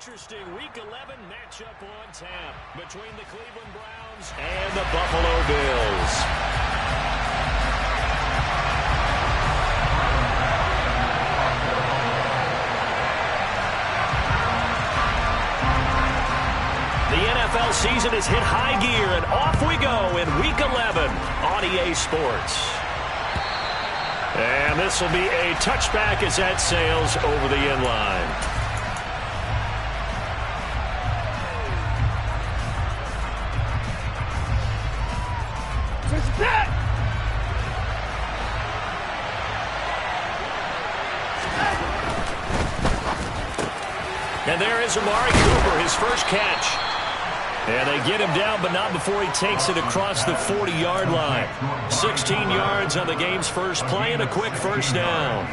interesting Week 11 matchup on tap between the Cleveland Browns and the Buffalo Bills. The NFL season has hit high gear, and off we go in Week 11 on EA Sports. And this will be a touchback as that sails over the end line. And there is Amari Cooper, his first catch. And they get him down, but not before he takes it across the 40-yard line. 16 yards on the game's first play and a quick first down.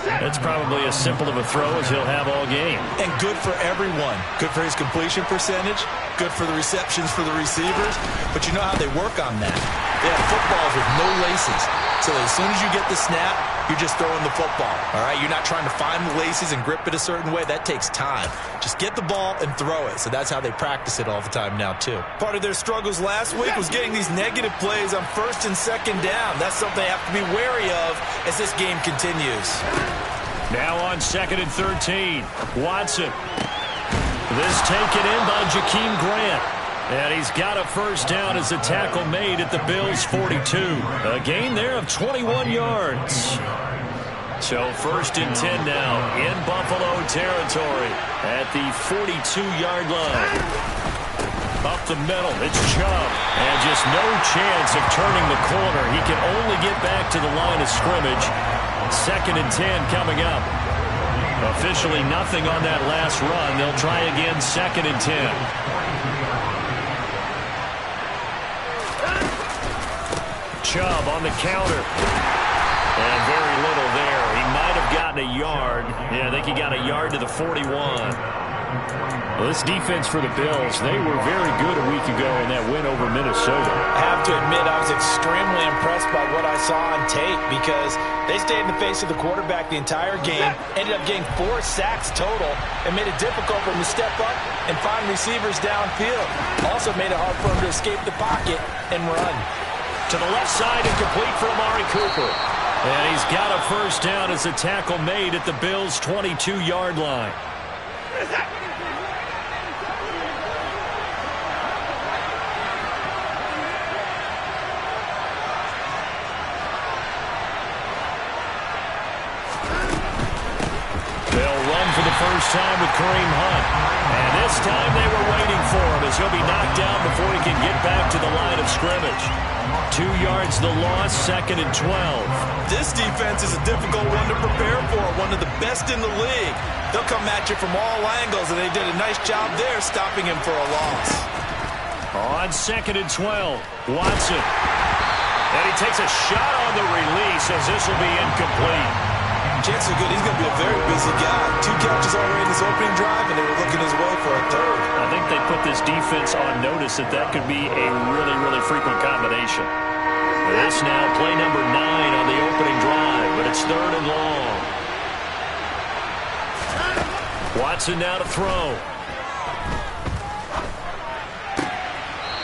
That's probably as simple of a throw as he'll have all game. And good for everyone. Good for his completion percentage. Good for the receptions for the receivers. But you know how they work on that. They have footballs with no laces. So as soon as you get the snap, you're just throwing the football. All right? You're not trying to find the laces and grip it a certain way. That takes time. Just get the ball and throw it. So that's how they practice it all the time now, too. Part of their struggles last week was getting these negative plays on first and second down. That's something they have to be wary of as this game continues. Now on 2nd and 13, Watson. This taken in by Jakeem Grant. And he's got a first down as the tackle made at the Bills' 42. A gain there of 21 yards. So 1st and 10 now in Buffalo territory at the 42-yard line. Up the middle, it's Chubb. And just no chance of turning the corner. He can only get back to the line of scrimmage. 2nd and 10 coming up. Officially nothing on that last run. They'll try again 2nd and 10. Chubb on the counter. And very little there. He might have gotten a yard. Yeah, I think he got a yard to the 41. Well, this defense for the Bills, they were very good a week ago in that win over Minnesota. I have to admit, I was extremely impressed by what I saw on tape because they stayed in the face of the quarterback the entire game, ended up getting 4 sacks total, and made it difficult for him to step up and find receivers downfield. Also made it hard for him to escape the pocket and run. To the left side and complete for Amari Cooper. And he's got a first down as the tackle made at the Bills' 22-yard line. They'll run for the first time with Kareem Hunt. And this time they were waiting for him as he'll be knocked down before he can get back to the line of scrimmage. 2 yards the loss, 2nd and 12. This defense is a difficult one to prepare for, one of the best in the league. They'll come at you from all angles, and they did a nice job there stopping him for a loss. On 2nd and 12, Watson. And he takes a shot on the release as this will be incomplete. Chances are good. He's going to be a very busy guy. 2 catches already in his opening drive, and they were looking his way for a third. I think they put this defense on notice that could be a really, really frequent combination. This now play number 9 on the opening drive, but it's 3rd and long. Watson now to throw.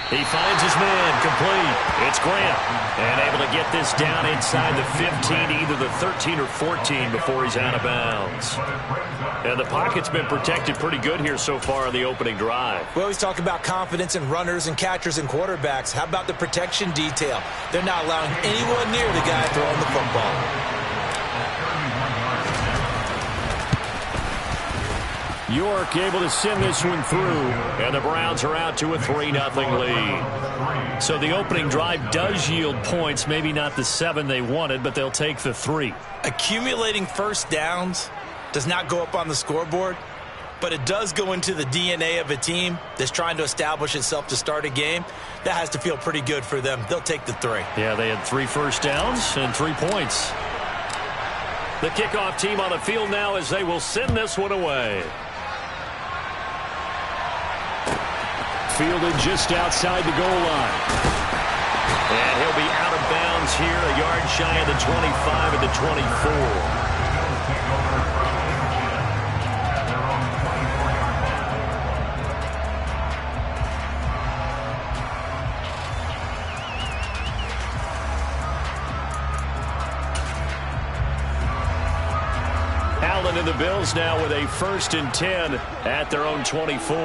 He finds his man, complete. It's Grant. And able to get this down inside the 15, either the 13 or 14 before he's out of bounds. And the pocket's been protected pretty good here so far on the opening drive. We always talk about confidence in runners and catchers and quarterbacks. How about the protection detail? They're not allowing anyone near the guy throwing the football. York able to send this one through, and the Browns are out to a 3-0 lead. So the opening drive does yield points, maybe not the 7 they wanted, but they'll take the 3. Accumulating first downs does not go up on the scoreboard, but it does go into the DNA of a team that's trying to establish itself to start a game. That has to feel pretty good for them. They'll take the 3. Yeah, they had 3 first downs and 3 points. The kickoff team on the field now as they will send this one away. Fielded just outside the goal line. And he'll be out of bounds here, a yard shy of the 25 at the 24. And the Bills now with a 1st and 10 at their own 24.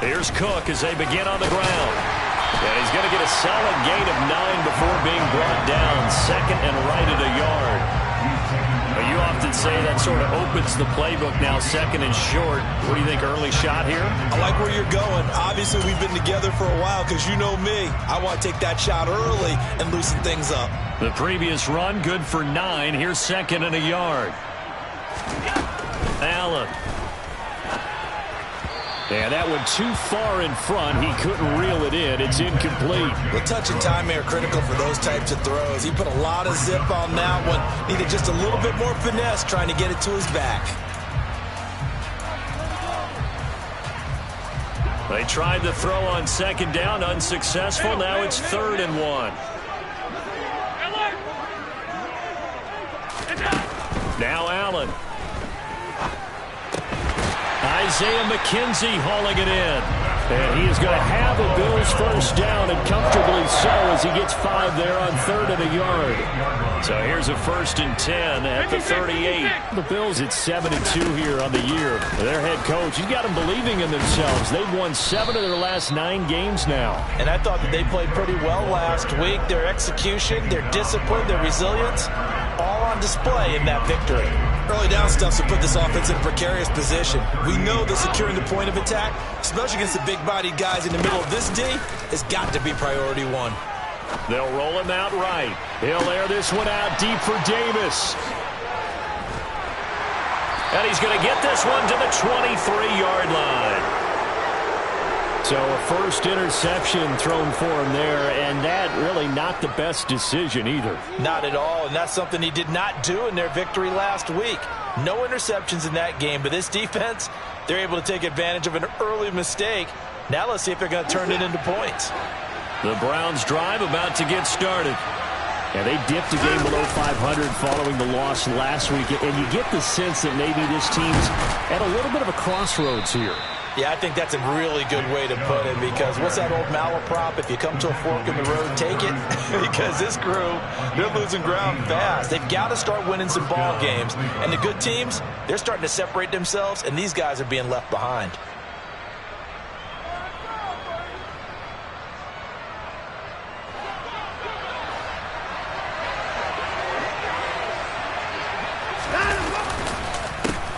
Here's Cook as they begin on the ground. And he's going to get a solid gain of 9 before being brought down. 2nd and right at a yard. You often say that sort of opens the playbook now, 2nd and short. What do you think, early shot here? I like where you're going. Obviously, we've been together for a while because you know me. I want to take that shot early and loosen things up. The previous run, good for 9. Here's 2nd and a yard. Allen. And that one too far in front. He couldn't reel it in. It's incomplete. The touch and time are critical for those types of throws. He put a lot of zip on that one. Needed just a little bit more finesse trying to get it to his back. They tried the throw on 2nd down. Unsuccessful. Now it's 3rd and 1. Now Allen. Isaiah McKenzie hauling it in. And he is going to have a Bills 1st down, and comfortably so, as he gets 5 there on 3rd and a yard. So here's a 1st and 10 at the 38. The Bills at 7-2 here on the year. Their head coach, he's got them believing in themselves. They've won 7 of their last 9 games now. And I thought that they played pretty well last week. Their execution, their discipline, their resilience, all on display in that victory. Early down stuff to put this offense in a precarious position. We know that securing the point of attack, especially against the big-bodied guys in the middle of this D, has got to be priority 1. They'll roll him out right. He'll air this one out deep for Davis. And he's going to get this one to the 23-yard line. So a first interception thrown for him there, and that really not the best decision either. Not at all, and that's something he did not do in their victory last week. No interceptions in that game, but this defense, they're able to take advantage of an early mistake. Now let's see if they're going to turn it into points. The Browns drive about to get started. And they dipped a game below 500 following the loss last week, and you get the sense that maybe this team's at a little bit of a crossroads here. Yeah, I think that's a really good way to put it, because what's that old malaprop? If you come to a fork in the road, take it. Because this crew, they're losing ground fast. They've got to start winning some ball games. And the good teams, they're starting to separate themselves, and these guys are being left behind.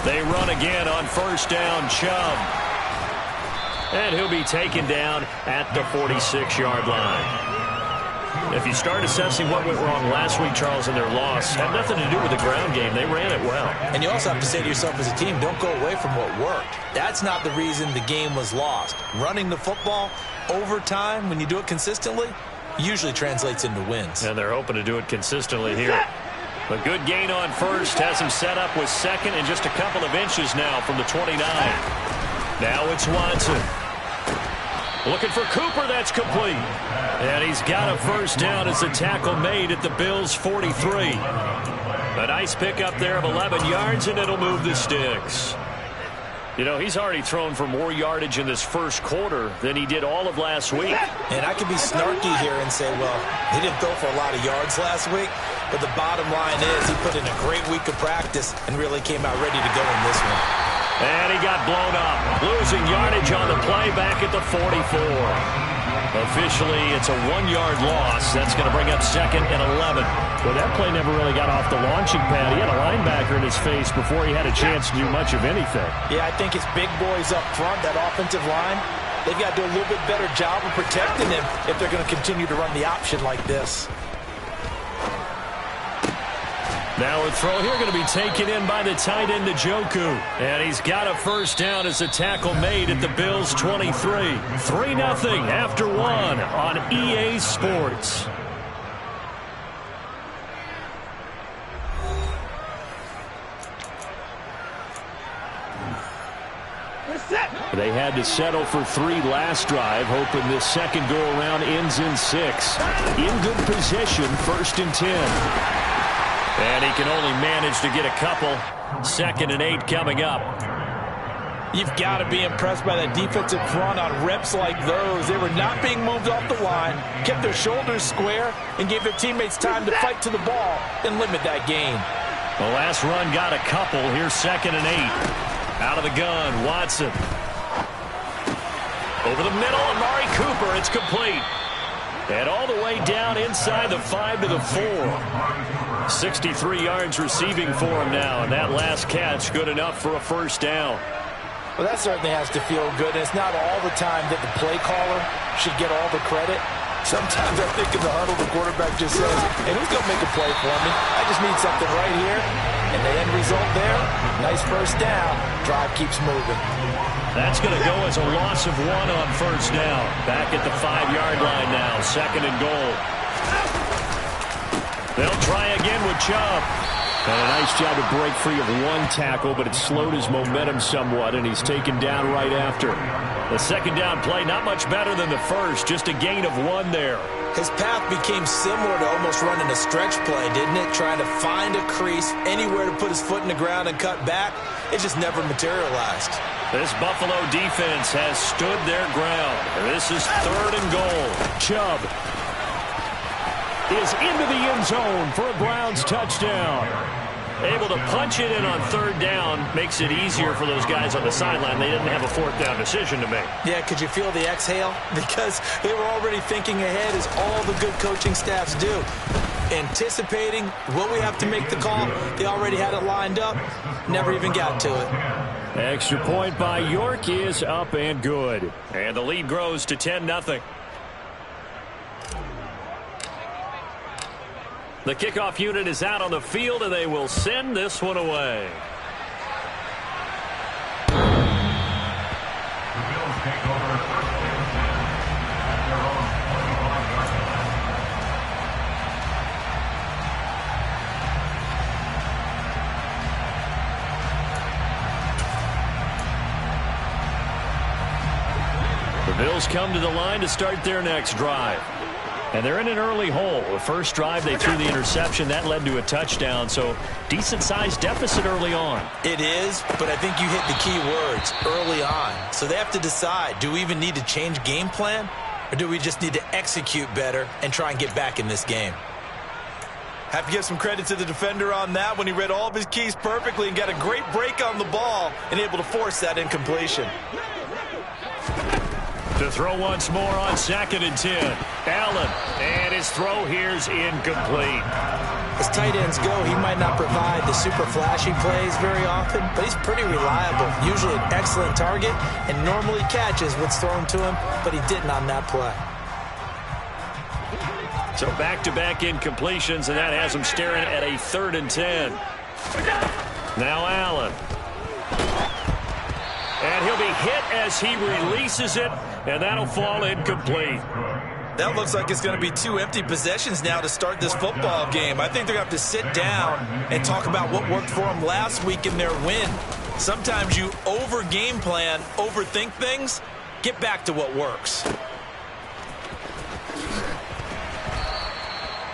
They run again on 1st down, Chubb. And he'll be taken down at the 46-yard line. If you start assessing what went wrong last week, Charles, in their loss, had nothing to do with the ground game. They ran it well. And you also have to say to yourself as a team, don't go away from what worked. That's not the reason the game was lost. Running the football over time, when you do it consistently, usually translates into wins. And they're hoping to do it consistently here. A good gain on 1st, has him set up with 2nd and just a couple of inches now from the 29. Now it's Watson. Looking for Cooper, that's complete. And he's got a 1st down as a tackle made at the Bills' 43. A nice pickup there of 11 yards, and it'll move the sticks. You know, he's already thrown for more yardage in this first quarter than he did all of last week. And I could be snarky here and say, well, he didn't throw for a lot of yards last week, but the bottom line is he put in a great week of practice and really came out ready to go in this one. And he got blown up, losing yardage on the play back at the 44. Officially, it's a 1-yard loss. That's going to bring up 2nd and 11. Well, that play never really got off the launching pad. He had a linebacker in his face before he had a chance to do much of anything. Yeah, I think it's big boys up front, that offensive line. They've got to do a little bit better job of protecting him if they're going to continue to run the option like this. Now a throw here going to be taken in by the tight end, Njoku. And he's got a 1st down as a tackle made at the Bills' 23. 3-0 after 1 on EA Sports. They had to settle for 3 last drive, hoping this second go-around ends in 6. In good position, 1st and 10. And he can only manage to get a couple. 2nd and 8 coming up. You've got to be impressed by that defensive front on reps like those. They were not being moved off the line, kept their shoulders square, and gave their teammates time to fight to the ball and limit that gain. The last run got a couple. Here's 2nd and 8. Out of the gun, Watson. Over the middle, Amari Cooper. It's complete. And all the way down inside the 5 to the 4. 63 yards receiving for him now, and that last catch good enough for a first down. Well, that certainly has to feel good, and it's not all the time that the play caller should get all the credit. Sometimes I think in the huddle, the quarterback just says, hey, who's going to make a play for me? I just need something right here. And the end result there, nice first down. Drive keeps moving. That's going to go as a loss of 1 on first down. Back at the 5-yard line now, 2nd and goal. They'll try again with Chubb. And a nice job to break free of 1 tackle, but it slowed his momentum somewhat, and he's taken down right after. The 2nd down play, not much better than the first, just a gain of 1 there. His path became similar to almost running a stretch play, didn't it? Trying to find a crease, anywhere to put his foot in the ground and cut back. It just never materialized. This Buffalo defense has stood their ground. This is 3rd and goal. Chubb is into the end zone for a Browns touchdown. Able to punch it in on 3rd down makes it easier for those guys on the sideline. They didn't have a 4th down decision to make. Yeah, could you feel the exhale? Because they were already thinking ahead, as all the good coaching staffs do. Anticipating, will we have to make the call? They already had it lined up. Never even got to it. Extra point by York is up and good. And the lead grows to 10-0. The kickoff unit is out on the field, and they will send this one away. The Bills come to the line to start their next drive. And they're in an early hole. The first drive, they threw the interception. That led to a touchdown, so decent-sized deficit early on. It is, but I think you hit the key words, early on. So they have to decide, do we even need to change game plan, or do we just need to execute better and try and get back in this game? Have to give some credit to the defender on that when he read all of his keys perfectly and got a great break on the ball and able to force that incompletion. To throw once more on 2nd and 10. Allen, and his throw here's incomplete. As tight ends go, he might not provide the super flashy plays very often, but he's pretty reliable. Usually an excellent target and normally catches what's thrown to him, but he didn't on that play. So back-to-back incompletions, and that has him staring at a 3rd and 10. Now Allen. And he'll be hit as he releases it, and that'll fall incomplete. That looks like it's going to be 2 empty possessions now to start this football game. I think they're going to have to sit down and talk about what worked for them last week in their win. Sometimes you over-game plan, overthink things. Get back to what works.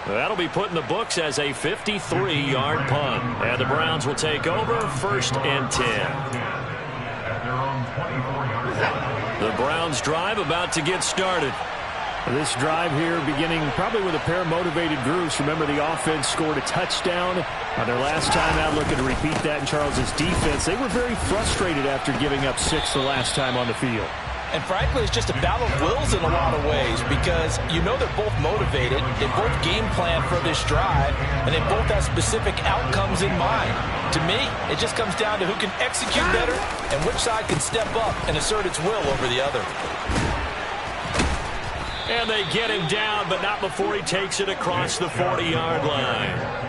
That'll be put in the books as a 53-yard punt. And the Browns will take over 1st and 10. The Browns drive about to get started. This drive here beginning probably with a pair of motivated groups. Remember, the offense scored a touchdown on their last time out. Looking to repeat that in Charles's defense. They were very frustrated after giving up 6 the last time on the field. And frankly, it's just a battle of wills in a lot of ways, because you know they're both motivated, they both game plan for this drive, and they both have specific outcomes in mind. To me, it just comes down to who can execute better and which side can step up and assert its will over the other. And they get him down, but not before he takes it across the 40-yard line.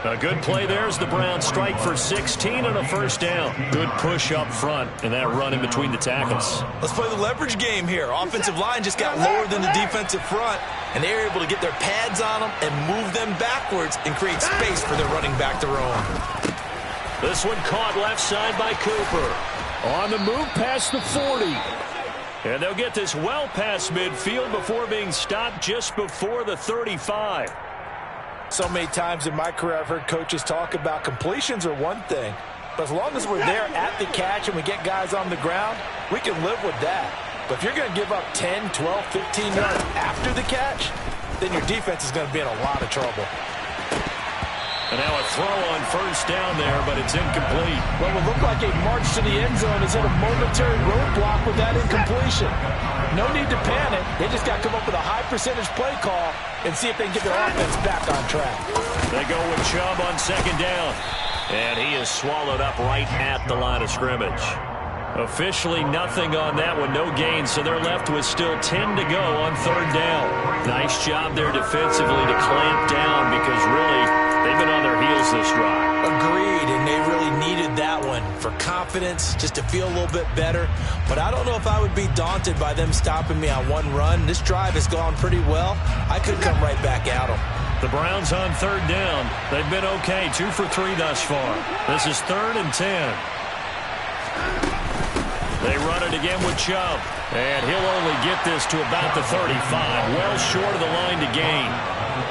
A good play there as the Browns strike for 16 and a first down. Good push up front and that run in between the tackles. Let's play the leverage game here. Offensive line just got lower than the defensive front, and they were able to get their pads on them and move them backwards and create space for their running back to roam. This one caught left side by Cooper. On the move past the 40. And they'll get this well past midfield before being stopped just before the 35. So many times in my career I've heard coaches talk about completions are one thing, But as long as we're there at the catch and we get guys on the ground, we can live with that. But if you're going to give up 10, 12, 15 yards after the catch, then your defense is going to be in a lot of trouble. And now a throw on first down there, but it's incomplete. What would look like a march to the end zone is hit a momentary roadblock with that incompletion. No need to panic. They just got to come up with a high percentage play call and see if they can get their offense back on track. They go with Chubb on second down. And he is swallowed up right at the line of scrimmage. Officially nothing on that one, no gain, so they're left with still 10 to go on third down. Nice job there defensively to clamp down because really they've been on their heels this drive. Agreed, and they really needed that one for confidence, just to feel a little bit better. But I don't know if I would be daunted by them stopping me on one run. This drive has gone pretty well. I could come right back at them. The Browns on third down. They've been okay, 2 for 3 thus far. This is 3rd and 10. They run it again with Chubb. And he'll only get this to about the 35. Well short of the line to gain.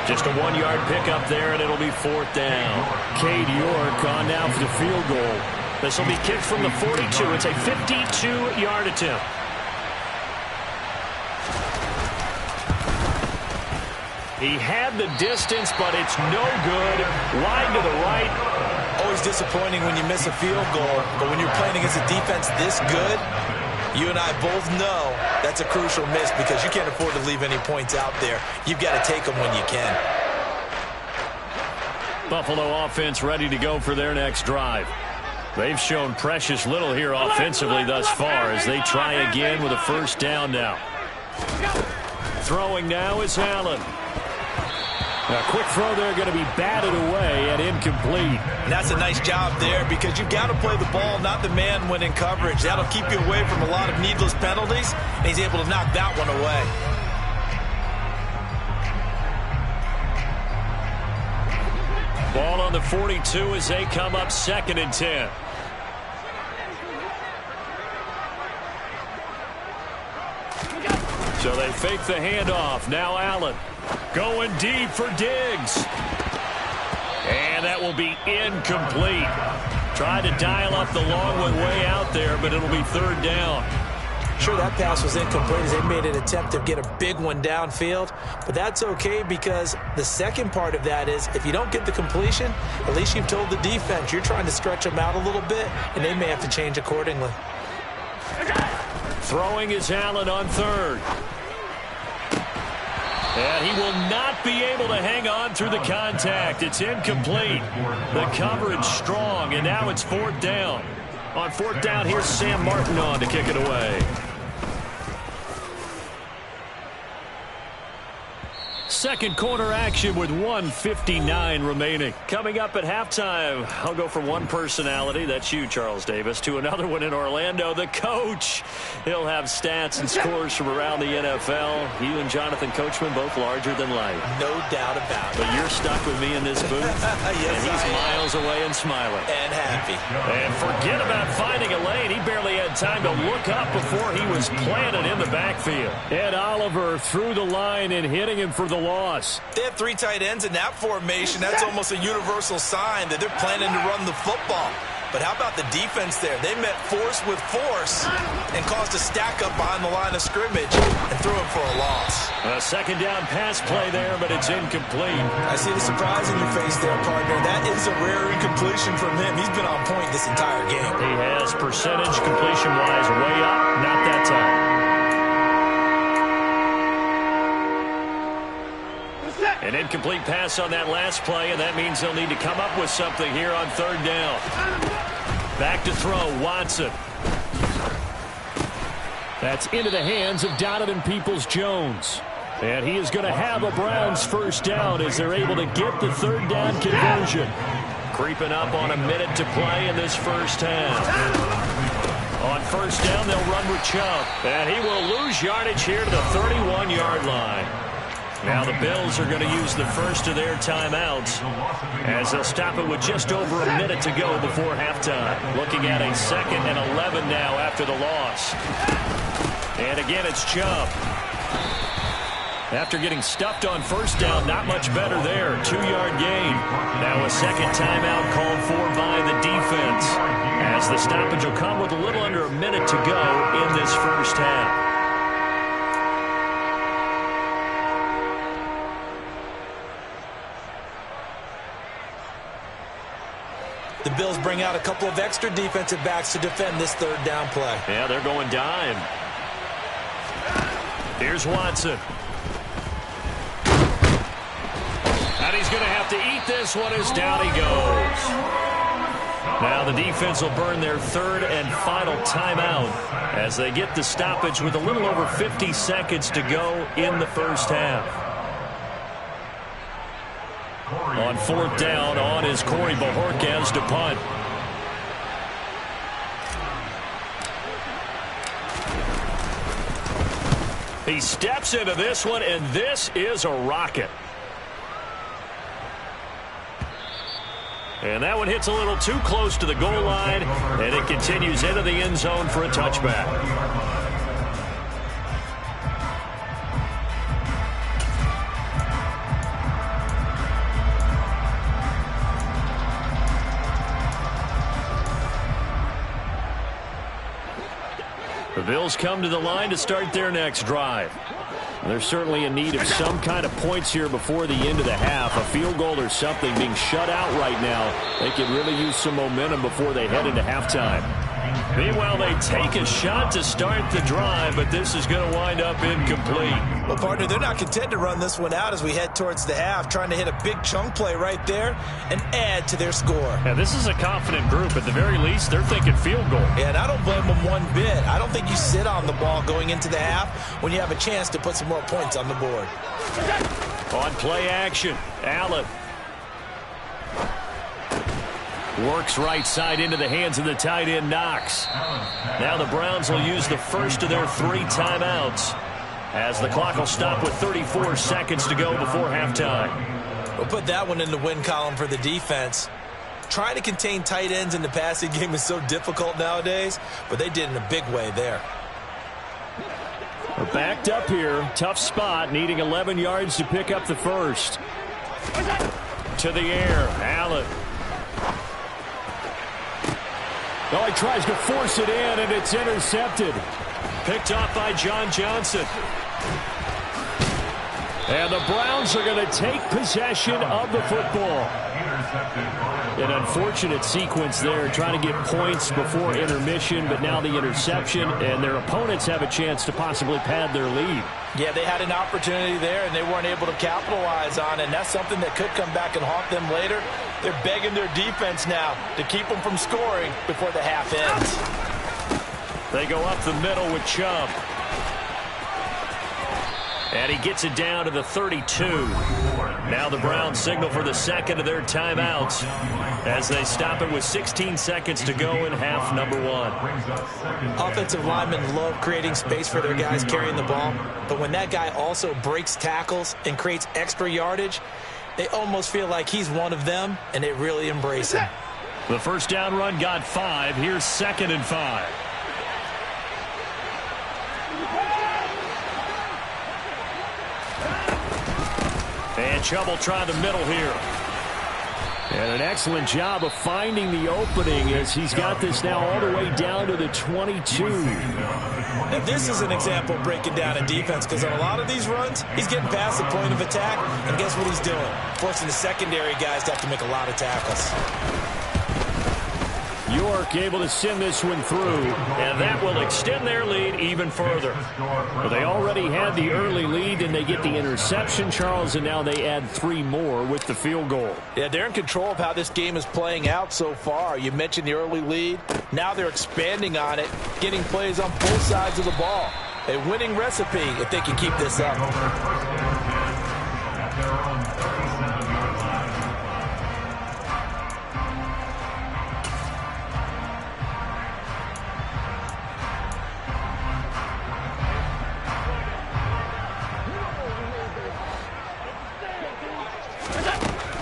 Just a 1-yard pickup there, and it'll be 4th down. Cade York on now for the field goal. This will be kicked from the 42. It's a 52-yard attempt. He had the distance, but it's no good. Wide to the right. Always disappointing when you miss a field goal, but when you're playing against a defense this good, you and I both know that's a crucial miss because you can't afford to leave any points out there. You've got to take them when you can. Buffalo offense ready to go for their next drive. They've shown precious little here offensively thus far as they try again with a first down now. Throwing now is Allen. A quick throw there going to be batted away and incomplete. And that's a nice job there because you've got to play the ball, not the man when in coverage. That'll keep you away from a lot of needless penalties, and he's able to knock that one away. Ball on the 42 as they come up 2nd and 10. So they fake the handoff. Now Allen going deep for Diggs. And that will be incomplete. Tried to dial up the long one way out there, but it'll be 3rd down. Sure, that pass was incomplete as they made an attempt to get a big one downfield. But that's okay because the second part of that is if you don't get the completion, at least you've told the defense you're trying to stretch them out a little bit, and they may have to change accordingly. Throwing is Allen on 3rd. And he will not be able to hang on through the contact. It's incomplete. The coverage strong, and now it's 4th down. On 4th down, here's Sam Martin on to kick it away. Second quarter action with 1:59 remaining. Coming up at halftime, I'll go from one personality, that's you, Charles Davis, to another one in Orlando, the coach. He'll have stats and scores from around the NFL. You and Jonathan Coachman, both larger than life. No doubt about it. But you're stuck with me in this booth, yes, and he's miles away and smiling. And happy. And forget about finding a lane. He barely had time to look up before he was planted in the backfield. Ed Oliver through the line and hitting him for the loss. They have 3 tight ends in that formation. That's almost a universal sign that they're planning to run the football. But how about the defense there? They met force with force and caused a stack up behind the line of scrimmage and threw him for a loss. A second down pass play there, but it's incomplete. I see the surprise in your face there, partner. That is a rare incompletion from him. He's been on point this entire game. He has percentage completion-wise way up. Not that time. An incomplete pass on that last play, and that means they'll need to come up with something here on 3rd down. Back to throw, Watson. That's into the hands of Donovan Peoples-Jones. And he is going to have a Browns first down as they're able to get the 3rd down conversion. Creeping up on a minute to play in this first half. On first down, they'll run with Chubb. And he will lose yardage here to the 31-yard line. Now the Bills are going to use the first of their timeouts as they'll stop it with just over a minute to go before halftime. Looking at a 2nd and 11 now after the loss. And again, it's Chubb. After getting stuffed on first down, not much better there. 2-yard gain. Now a second timeout called for by the defense. as the stoppage will come with a little under a minute to go in this first half. The Bills bring out a couple of extra defensive backs to defend this third down play. Yeah, they're going dime. Here's Watson. And he's going to have to eat this one as down he goes. Now the defense will burn their third and final timeout as they get the stoppage with a little over 50 seconds to go in the first half. On fourth down, on is Corey Bojorquez to punt. He steps into this one, and this is a rocket. And that one hits a little too close to the goal line, and it continues into the end zone for a touchback. The Bills come to the line to start their next drive. They're certainly in need of some kind of points here before the end of the half. A field goal or something being shut out right now. They could really use some momentum before they head into halftime. Meanwhile, they take a shot to start the drive, but this is going to wind up incomplete. Well, partner, they're not content to run this one out as we head towards the half, trying to hit a big chunk play right there and add to their score. Yeah, this is a confident group. At the very least, they're thinking field goal. Yeah, and I don't blame them one bit. I don't think you sit on the ball going into the half when you have a chance to put some more points on the board. On play action, Allen works right side into the hands of the tight end, Knox. Now the Browns will use the first of their 3 timeouts as the clock will stop with 34 seconds to go before halftime. We'll put that one in the win column for the defense. Trying to contain tight ends in the passing game is so difficult nowadays, but they did in a big way there. We're backed up here. Tough spot, needing 11 yards to pick up the first. To the air, Allen. Oh, he tries to force it in, and it's intercepted. Picked off by John Johnson. And the Browns are going to take possession of the football. An unfortunate sequence there, trying to get points before intermission, but now the interception, and their opponents have a chance to possibly pad their lead. Yeah, they had an opportunity there, and they weren't able to capitalize on it, and that's something that could come back and haunt them later. They're begging their defense now to keep them from scoring before the half ends. They go up the middle with Chubb. And he gets it down to the 32. Now the Browns signal for the second of their timeouts as they stop it with 16 seconds to go in half number 1. Offensive linemen love creating space for their guys carrying the ball, but when that guy also breaks tackles and creates extra yardage, they almost feel like he's one of them, and they really embrace him. The first down run got 5. Here's 2nd and 5. And Chubb will try the middle here. And an excellent job of finding the opening as he's got this now all the way down to the 22. Now, this is an example of breaking down a defense, because on a lot of these runs, he's getting past the point of attack, and guess what he's doing? Forcing the secondary guys to have to make a lot of tackles. York able to send this one through, and that will extend their lead even further. But they already had the early lead, and they get the interception, Charles, and now they add 3 more with the field goal. Yeah, they're in control of how this game is playing out so far. You mentioned the early lead. Now they're expanding on it, getting plays on both sides of the ball. A winning recipe if they can keep this up.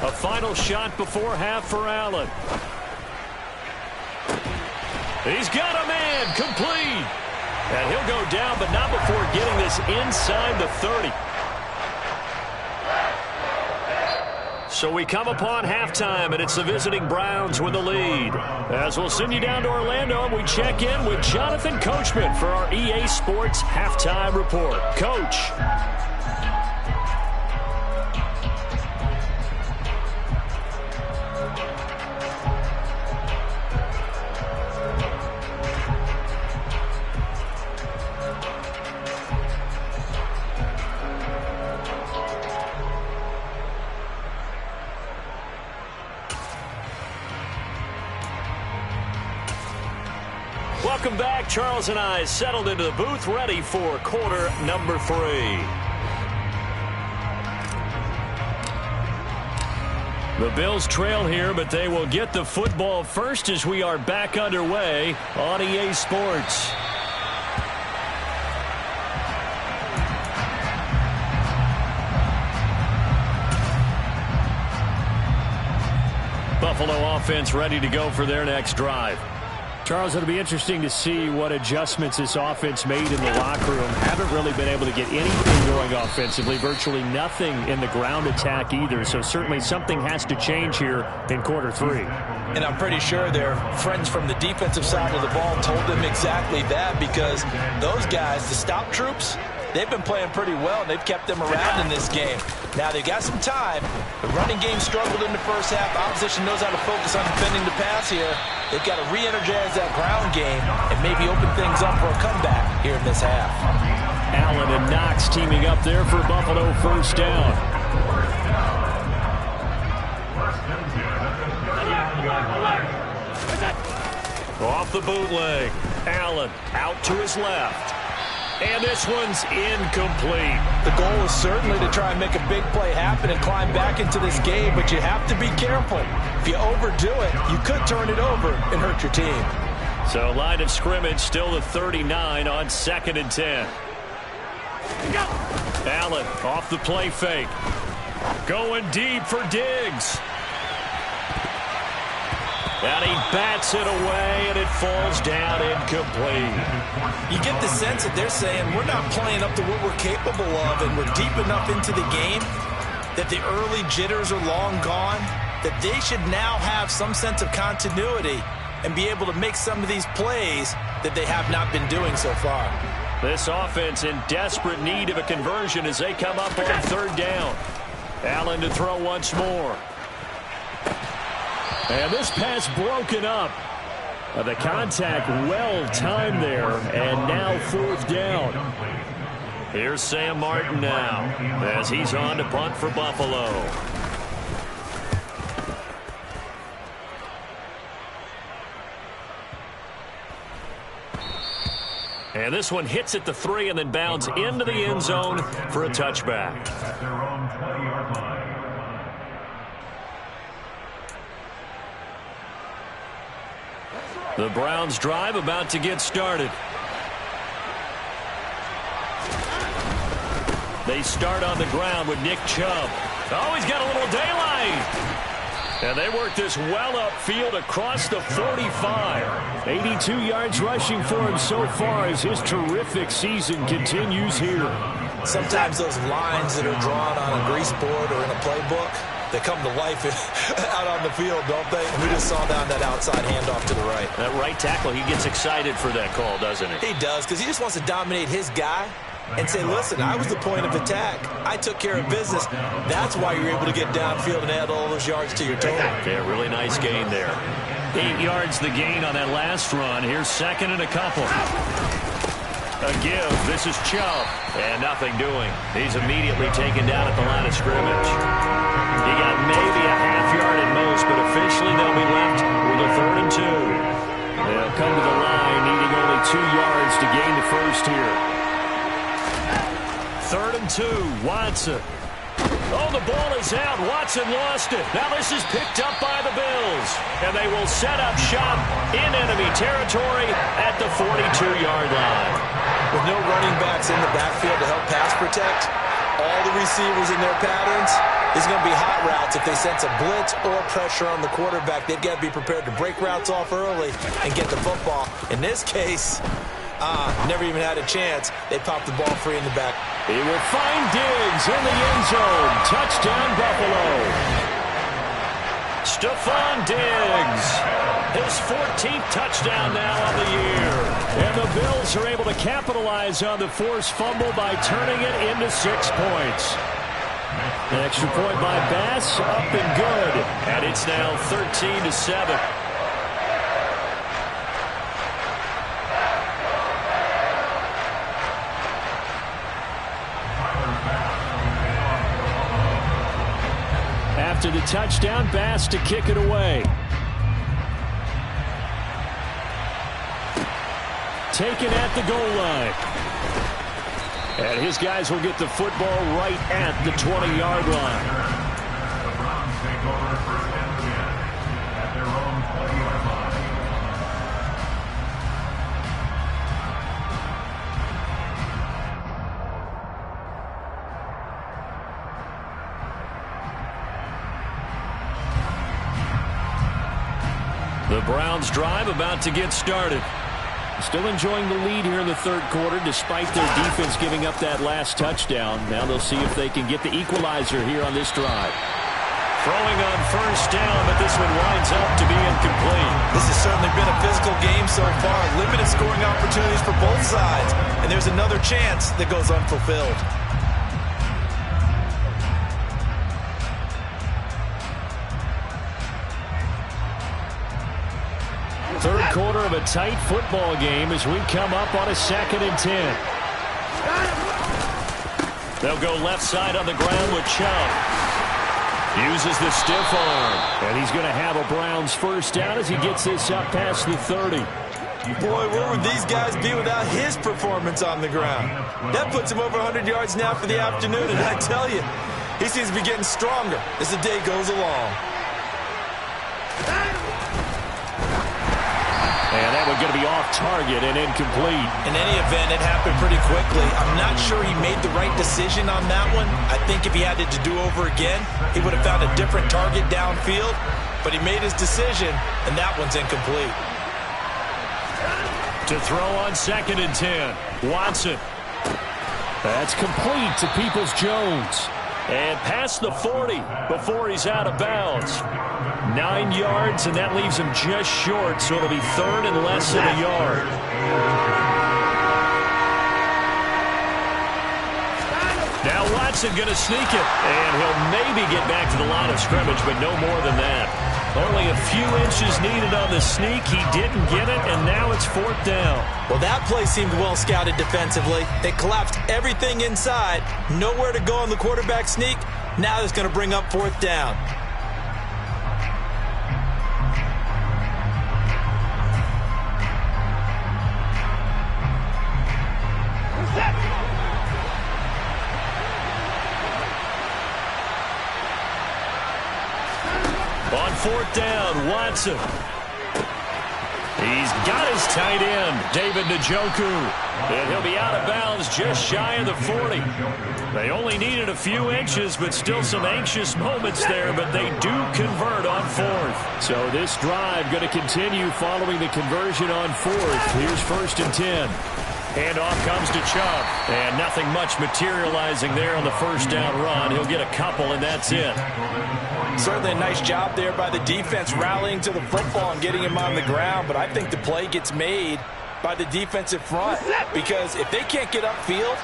A final shot before half for Allen. He's got a man, complete. And he'll go down, but not before getting this inside the 30. So we come upon halftime, and it's the visiting Browns with the lead. As we'll send you down to Orlando, and we check in with Jonathan Coachman for our EA Sports Halftime Report. Coach. Welcome back. Charles and I settled into the booth, ready for quarter number 3. The Bills trail here, but they will get the football first as we are back underway on EA Sports. Buffalo offense ready to go for their next drive. Charles, it'll be interesting to see what adjustments this offense made in the locker room. Haven't really been able to get anything going offensively, virtually nothing in the ground attack either. So certainly something has to change here in quarter 3. And I'm pretty sure their friends from the defensive side of the ball told them exactly that, because those guys, the stop troops, they've been playing pretty well, and they've kept them around in this game. Now, they've got some time. The running game struggled in the first half. Opposition knows how to focus on defending the pass here. They've got to re-energize that ground game and maybe open things up for a comeback here in this half. Allen and Knox teaming up there for Buffalo first down. Off the bootleg. Allen out to his left. And this one's incomplete. The goal is certainly to try and make a big play happen and climb back into this game, but you have to be careful. If you overdo it, you could turn it over and hurt your team. So line of scrimmage still the 39 on 2nd and 10. Allen off the play fake. Going deep for Diggs. And he bats it away, and it falls down incomplete. You get the sense that they're saying we're not playing up to what we're capable of, and we're deep enough into the game that the early jitters are long gone, that they should now have some sense of continuity and be able to make some of these plays that they have not been doing so far. This offense in desperate need of a conversion as they come up on 3rd down. Allen to throw once more. And this pass broken up. The contact well timed there, and now 4th down. Here's Sam Martin now as he's on to punt for Buffalo. And this one hits at the 3 and then bounds into the end zone for a touchback. The Browns drive about to get started. They start on the ground with Nick Chubb. Oh, he's got a little daylight. And they work this well upfield across the 45. 82 yards rushing for him so far as his terrific season continues here. Sometimes those lines that are drawn on a grease board or in a playbook, they come to life out on the field, don't they? And we just saw down that outside handoff to the right. That right tackle, he gets excited for that call, doesn't he? He does, because he just wants to dominate his guy and say, listen, I was the point of attack. I took care of business. That's why you're able to get downfield and add all those yards to your total. Yeah, really nice gain there. 8 yards the gain on that last run. Here's 2nd and a couple. A give. This is Chubb. And nothing doing. He's immediately taken down at the line of scrimmage. He got maybe a half yard at most, but officially they'll be left with a 3rd and 2. They'll come to the line needing only 2 yards to gain the first here. 3rd and 2. Watson. Oh, the ball is out. Watson lost it. Now this is picked up by the Bills. And they will set up shop in enemy territory at the 42-yard line. With no running backs in the backfield to help pass protect, all the receivers in their patterns, it's going to be hot routes. If they sense a blitz or pressure on the quarterback, they've got to be prepared to break routes off early and get the football. In this case, never even had a chance. They popped the ball free in the back. He will find Diggs in the end zone. Touchdown, Buffalo. Stephon Diggs. His 14th touchdown now on the year. And the Bills are able to capitalize on the forced fumble by turning it into 6 points. An extra point by Bass, up and good. And it's now 13-7. After the touchdown, Bass to kick it away. Taken at the goal line. And his guys will get the football right at the 20-yard line. The Browns take over first and 10 at their own 20-yard line. The Browns drive about to get started. Still enjoying the lead here in the third quarter despite their defense giving up that last touchdown. Now they'll see if they can get the equalizer here on this drive. Throwing on first down, but this one winds up to be incomplete. This has certainly been a physical game so far. Limited scoring opportunities for both sides. And there's another chance that goes unfulfilled. Third quarter of a tight football game as we come up on a 2nd and 10. They'll go left side on the ground with Chubb. Uses the stiff arm. And he's going to have a Browns first down as he gets this up past the 30. Boy, where would these guys be without his performance on the ground? That puts him over 100 yards now for the afternoon. And I tell you, he seems to be getting stronger as the day goes along. And that one's going to be off target and incomplete. In any event, it happened pretty quickly. I'm not sure he made the right decision on that one. I think if he had it to do over again, he would have found a different target downfield. But he made his decision, and that one's incomplete. To throw on 2nd and 10. Watson. That's complete to Peoples-Jones. And past the 40 before he's out of bounds. 9 yards, and that leaves him just short, so it'll be 3rd and less than a yard. Now Watson going to sneak it, and he'll maybe get back to the line of scrimmage, but no more than that. Only a few inches needed on the sneak. He didn't get it, and now it's 4th down. Well, that play seemed well scouted defensively. They collapsed everything inside. Nowhere to go on the quarterback sneak. Now it's going to bring up 4th down. On 4th down, Watson. He's got his tight end, David Njoku. And he'll be out of bounds just shy of the 40. They only needed a few inches, but still some anxious moments there, but they do convert on 4th. So this drive going to continue following the conversion on 4th. Here's 1st and 10. Handoff comes to Chubb. And nothing much materializing there on the first down run. He'll get a couple, and that's it. Certainly a nice job there by the defense rallying to the football and getting him on the ground, but I think the play gets made by the defensive front because if they can't get upfield,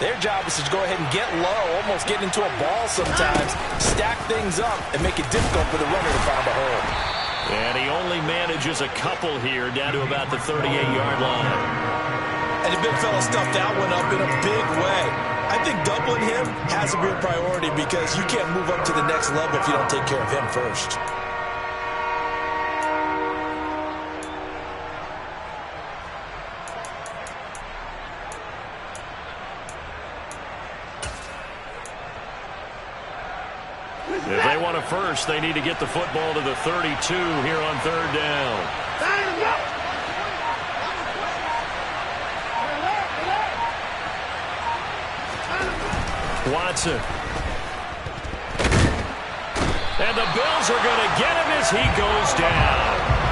their job is to go ahead and get low, almost get into a ball sometimes, stack things up, and make it difficult for the runner to find a hole. And he only manages a couple here down to about the 38-yard line. And the big fella stuffed that one up in a big way. I think doubling him has to be a priority because you can't move up to the next level if you don't take care of him first. If they want a first, they need to get the football to the 32 here on 3rd down. Watson. And the Bills are going to get him as he goes down.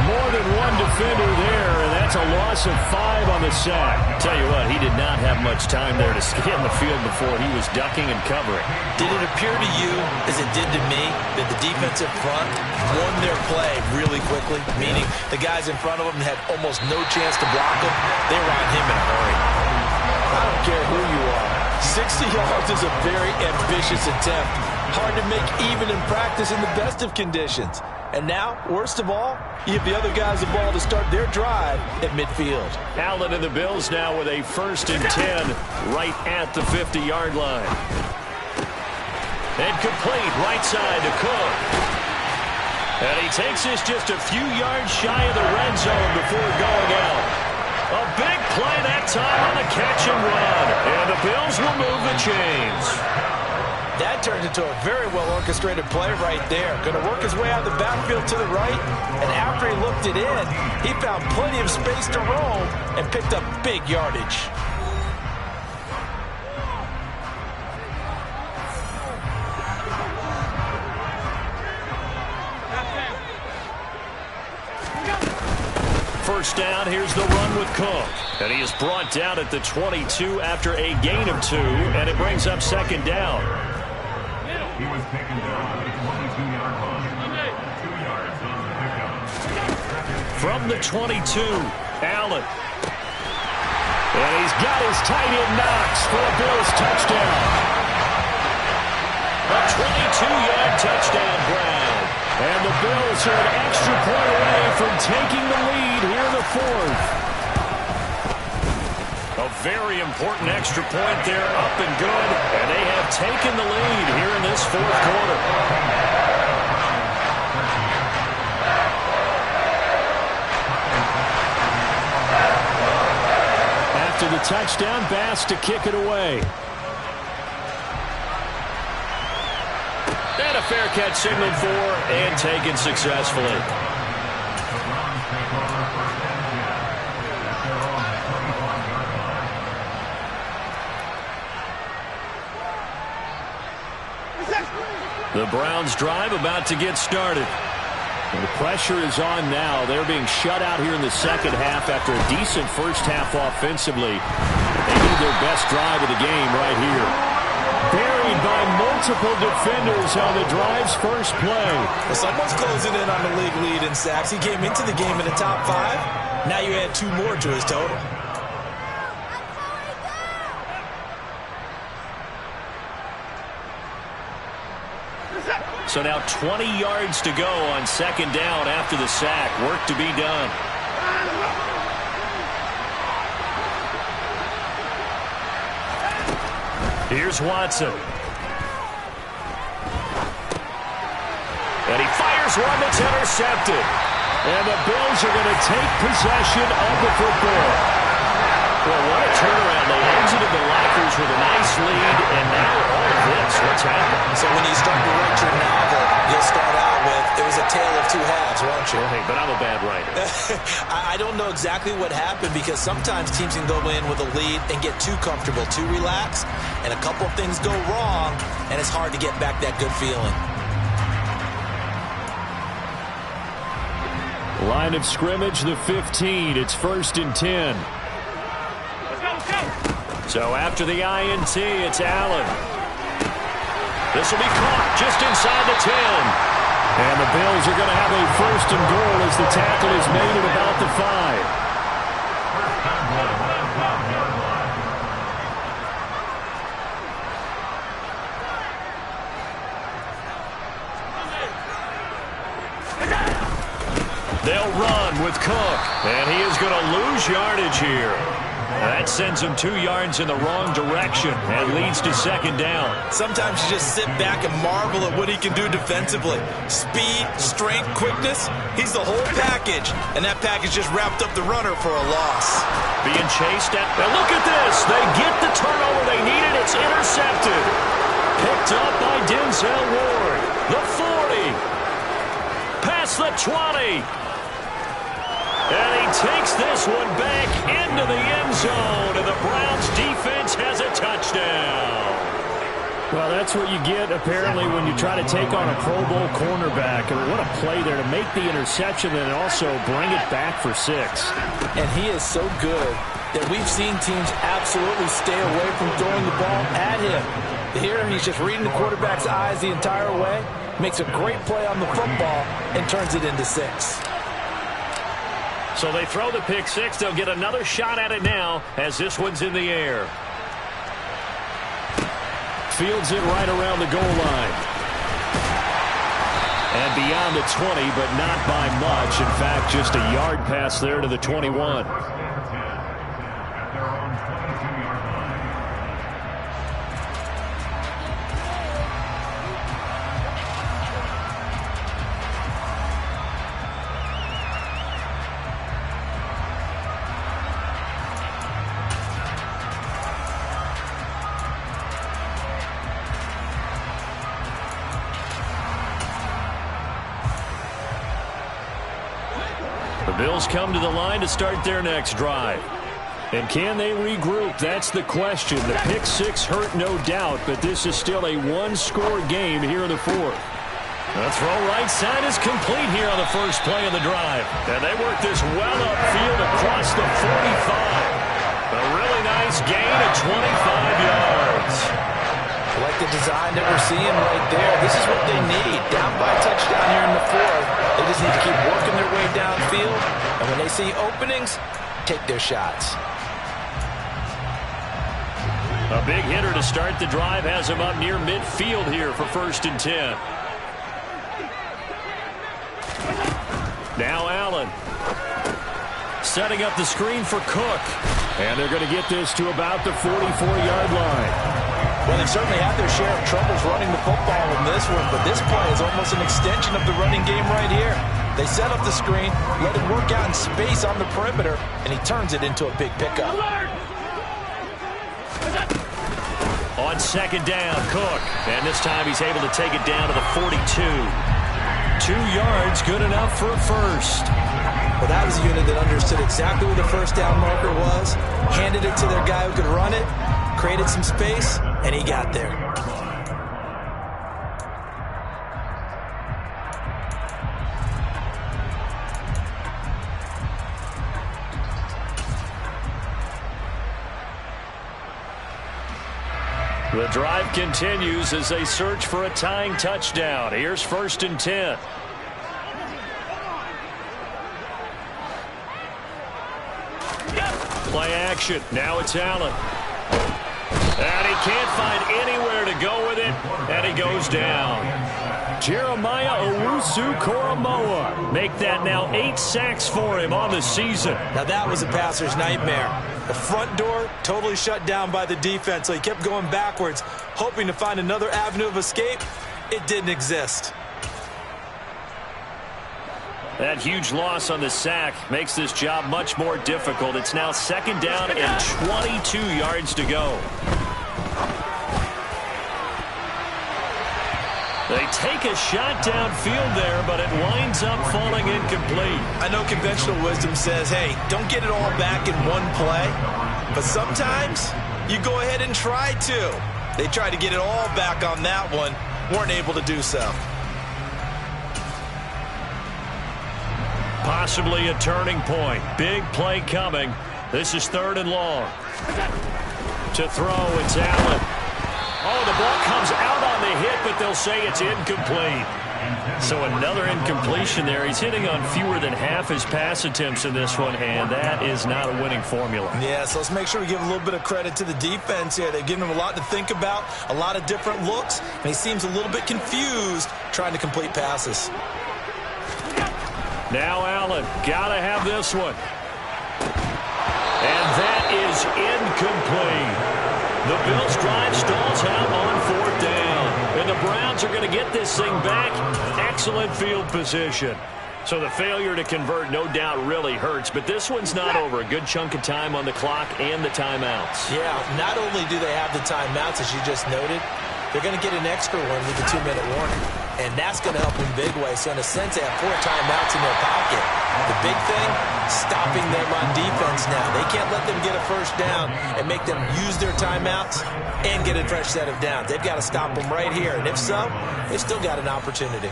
More than one defender there, and that That's a loss of 5 on the sack. Tell you what, he did not have much time there to scan the field before he was ducking and covering. Did it appear to you, as it did to me, that the defensive front won their play really quickly? Meaning the guys in front of them had almost no chance to block him. They were on him in a hurry. I don't care who you are. 60 yards is a very ambitious attempt. Hard to make even in practice in the best of conditions. And now, worst of all, you give the other guys the ball to start their drive at midfield. Allen and the Bills now with a 1st and 10 right at the 50-yard line. And complete right side to Cook. And he takes this just a few yards shy of the red zone before going out. A big play that time on the catch and run. And the Bills will move the chains. That turned into a very well-orchestrated play right there. Going to work his way out of the backfield to the right, and after he looked it in, he found plenty of space to roam and picked up big yardage. First down, here's the run with Cook. And he is brought down at the 22 after a gain of 2, and it brings up 2nd down. He was taken down at the 22-yard line. 2 yards on the pickup. From the 22, Allen. And he's got his tight end Knox for a Bills touchdown. A 22-yard touchdown grab. And the Bills are an extra point away from taking the lead here in the 4th. A very important extra point there, up and good. And they have taken the lead here in this 4th quarter. After the touchdown, Bass to kick it away. And a fair catch signaled for and taken successfully. The Browns drive about to get started. And the pressure is on now. They're being shut out here in the 2nd half after a decent first half offensively. They need their best drive of the game right here. Buried by multiple defenders on the drive's first play. Well, someone's closing in on the league lead in sacks. He came into the game in the top 5. Now you add 2 more to his total. So now 20 yards to go on 2nd down after the sack. Work to be done. Here's Watson. And he fires one that's intercepted. And the Bills are going to take possession of the football. Well, what a turnaround. They exited the lockers with a nice lead, and now all of this. What's happened? So when you start to write your novel, you'll start out with, it was a tale of 2 halves, won't you? Well, hey, but I'm a bad writer. I don't know exactly what happened, because sometimes teams can go in with a lead and get too comfortable, too relaxed, and a couple of things go wrong, and it's hard to get back that good feeling. Line of scrimmage, the 15. It's 1st and 10. So after the INT, it's Allen. This will be caught just inside the 10. And the Bills are going to have a 1st and goal as the tackle is made at about the 5. They'll run with Cook, and he is going to lose yardage here. That sends him 2 yards in the wrong direction and leads to 2nd down. Sometimes you just sit back and marvel at what he can do defensively. Speed, strength, quickness, he's the whole package. And that package just wrapped up the runner for a loss. Being chased at, and look at this. They get the turnover they needed. It's intercepted. Picked up by Denzel Ward. The 40. Past the 20. And he takes this one back into the end zone, and the Browns defense has a touchdown. Well, that's what you get, apparently, when you try to take on a Pro Bowl cornerback. I mean, what a play there to make the interception and also bring it back for 6. And he is so good that we've seen teams absolutely stay away from throwing the ball at him. Here, he's just reading the quarterback's eyes the entire way, makes a great play on the football, and turns it into 6. So they throw the pick 6. They'll get another shot at it now as this one's in the air. Fields it right around the goal line. And beyond the 20, but not by much. In fact, just a yard pass there to the 21. The Bills come to the line to start their next drive. And can they regroup? That's the question. The pick 6 hurt, no doubt, but this is still a one-score game here in the 4th. The throw right side is complete here on the first play of the drive. And they work this well upfield across the 45. A really nice gain of 25 yards. I like the design that we're seeing right there. This is what they need. Down by a touchdown here in the 4th. They just need to keep working their way downfield. And when they see openings, take their shots. A big hitter to start the drive has him up near midfield here for 1st and 10. Now Allen. Setting up the screen for Cook. And they're going to get this to about the 44-yard line. Well, they've certainly had their share of troubles running the football in this one, but this play is almost an extension of the running game right here. They set up the screen, let him work out in space on the perimeter, and he turns it into a big pickup. On 2nd down, Cook. And this time he's able to take it down to the 42. 2 yards, good enough for a first. Well, that was a unit that understood exactly where the first down marker was, handed it to their guy who could run it, created some space, and he got there. The drive continues as they search for a tying touchdown. Here's 1st and 10. Play action. Now it's Allen. And he can't find anywhere to go with it, and he goes down. Jeremiah Owusu-Koramoah. Make that now 8 sacks for him on the season. Now that was a passer's nightmare. The front door totally shut down by the defense, so he kept going backwards, hoping to find another avenue of escape. It didn't exist. That huge loss on the sack makes this job much more difficult. It's now 2nd down and 22 yards to go. They take a shot downfield there, but it winds up falling incomplete. I know conventional wisdom says, hey, don't get it all back in one play. But sometimes you go ahead and try to. They tried to get it all back on that one, weren't able to do so. Possibly a turning point. Big play coming. This is 3rd and long. To throw, it's Allen. Oh, the ball comes out on the hit, but they'll say it's incomplete. So another incompletion there. He's hitting on fewer than half his pass attempts in this one, and that is not a winning formula. Yeah, so let's make sure we give a little bit of credit to the defense here. They've given him a lot to think about, a lot of different looks, and he seems a little bit confused trying to complete passes. Now Allen, gotta have this one. And that is incomplete. The Bills' drive stalls out on 4th down. And the Browns are going to get this thing back. Excellent field position. So the failure to convert no doubt really hurts, but this one's not over. A good chunk of time on the clock and the timeouts. Yeah, not only do they have the timeouts, as you just noted, they're going to get an extra one with the 2-minute warning. And that's going to help in big way. So in a sense, they have 4 timeouts in their pocket. The big thing, stopping them on defense now. They can't let them get a first down and make them use their timeouts and get a fresh set of downs. They've got to stop them right here. And if so, they've still got an opportunity.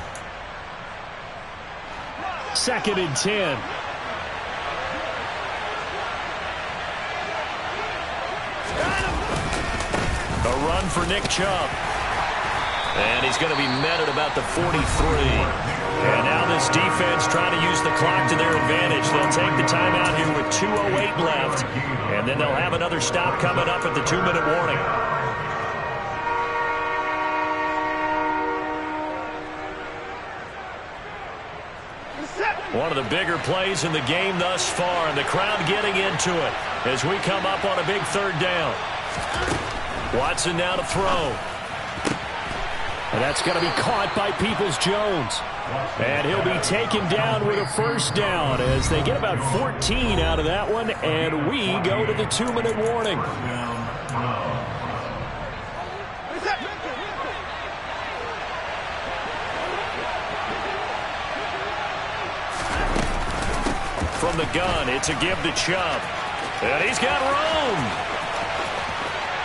2nd and 10. A run for Nick Chubb. And he's going to be met at about the 43. And now this defense trying to use the clock to their advantage. They'll take the timeout here with 2:08 left. And then they'll have another stop coming up at the 2-minute warning. One of the bigger plays in the game thus far, and the crowd getting into it as we come up on a big 3rd down. Watson now to throw. And that's going to be caught by Peoples-Jones. And he'll be taken down with a first down as they get about 14 out of that one, and we go to the 2-minute warning. From the gun, it's a give to Chubb. And he's got room.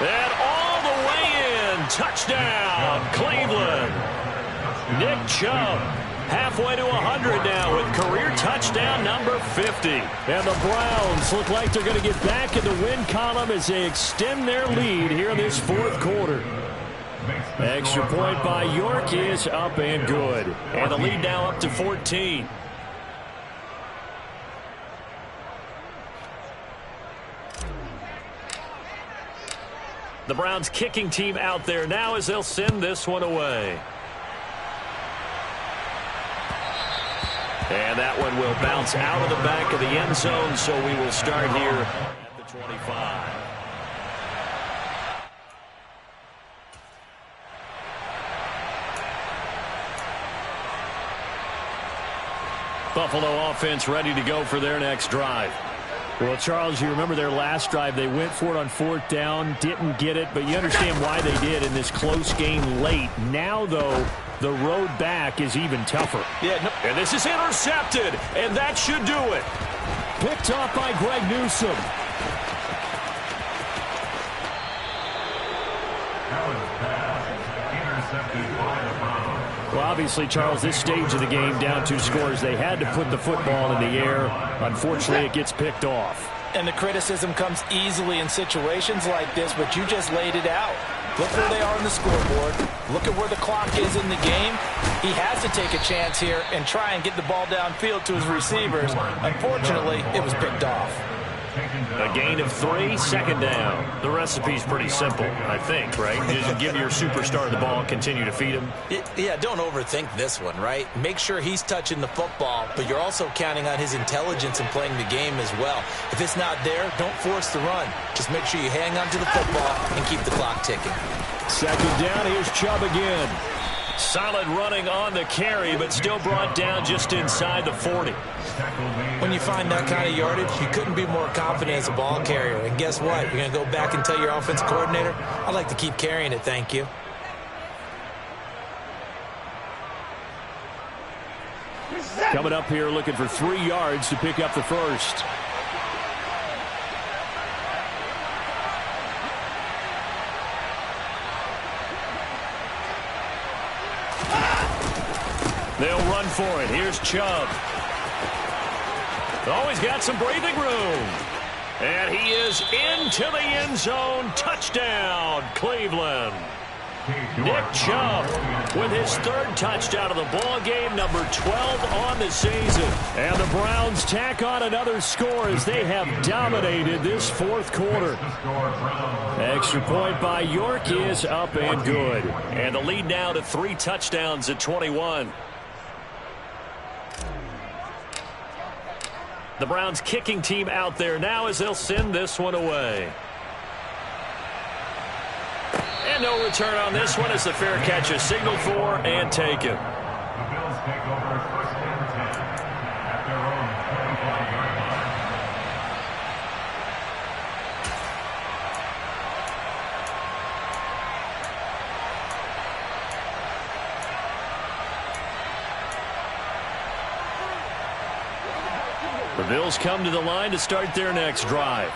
And all the way in. Touchdown, Cleveland. Nick Chubb halfway to 100 now with career touchdown number 50. And the Browns look like they're going to get back in the win column as they extend their lead here in this 4th quarter. Extra point by York is up and good. And the lead now up to 14. The Browns kicking team out there now as they'll send this one away. And that one will bounce out of the back of the end zone, so we will start here at the 25. Buffalo offense ready to go for their next drive. Well, Charles, you remember their last drive. They went for it on 4th down, didn't get it, but you understand why they did in this close game late. Now, though, the road back is even tougher. And this is intercepted, and that should do it. Picked off by Greg Newsome. Well, obviously, Charles, this stage of the game, down 2 scores, they had to put the football in the air. Unfortunately, it gets picked off. And the criticism comes easily in situations like this, but you just laid it out. Look where they are on the scoreboard. Look at where the clock is in the game. He has to take a chance here and try and get the ball downfield to his receivers. Unfortunately, it was picked off. A gain of 3, 2nd down. The recipe's pretty simple, I think, right? Just give your superstar the ball, continue to feed him. Yeah, don't overthink this one, right? Make sure he's touching the football, but you're also counting on his intelligence in playing the game as well. If it's not there, don't force the run. Just make sure you hang on to the football and keep the clock ticking. 2nd down, here's Chubb again. Solid running on the carry, but still brought down just inside the 40. When you find that kind of yardage, you couldn't be more confident as a ball carrier. And guess what? You're going to go back and tell your offensive coordinator, I'd like to keep carrying it, thank you. Coming up here looking for 3 yards to pick up the first. They'll run for it. Here's Chubb. Always got some breathing room. And he is into the end zone. Touchdown, Cleveland. Nick Chubb with his 3rd touchdown of the ball game, number 12 on the season. And the Browns tack on another score as they have dominated this 4th quarter. Extra point by York is up and good. And the lead now to 3 touchdowns at 21. The Browns kicking team out there now as they'll send this one away. And no return on this one as the fair catch is signaled for and taken. The Bills take over 1st and 10 at their own 25-yard line. The Bills come to the line to start their next drive.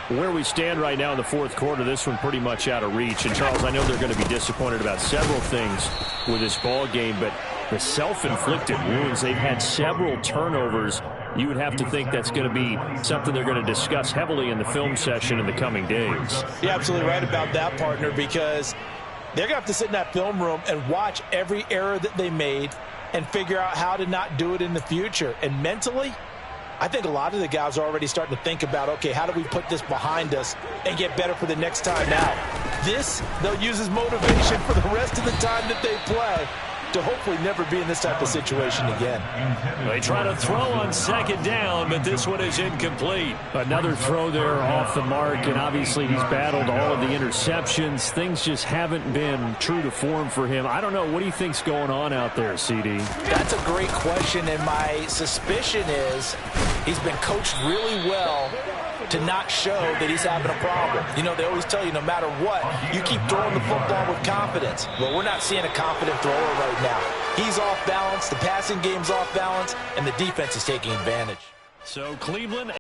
Where we stand right now in the fourth quarter, this one pretty much out of reach. And, Charles, I know they're going to be disappointed about several things with this ball game, but the self-inflicted wounds, they've had several turnovers. You would have to think that's going to be something they're going to discuss heavily in the film session in the coming days. You're absolutely right about that, partner, because they're going to have to sit in that film room and watch every error that they made and figure out how to not do it in the future. And mentally, I think a lot of the guys are already starting to think about, okay, how do we put this behind us and get better for the next time out? This, they'll use as motivation for the rest of the time that they play to hopefully never be in this type of situation again. They try to throw on second down, but this one is incomplete. Another throw there off the mark, and obviously he's battled all of the interceptions. Things just haven't been true to form for him. I don't know. What do you think's going on out there, CD? That's a great question, and my suspicion is he's been coached really well to not show that he's having a problem. You know, they always tell you no matter what, you keep throwing the football with confidence. Well, we're not seeing a confident thrower right now. He's off balance, the passing game's off balance, and the defense is taking advantage. So Cleveland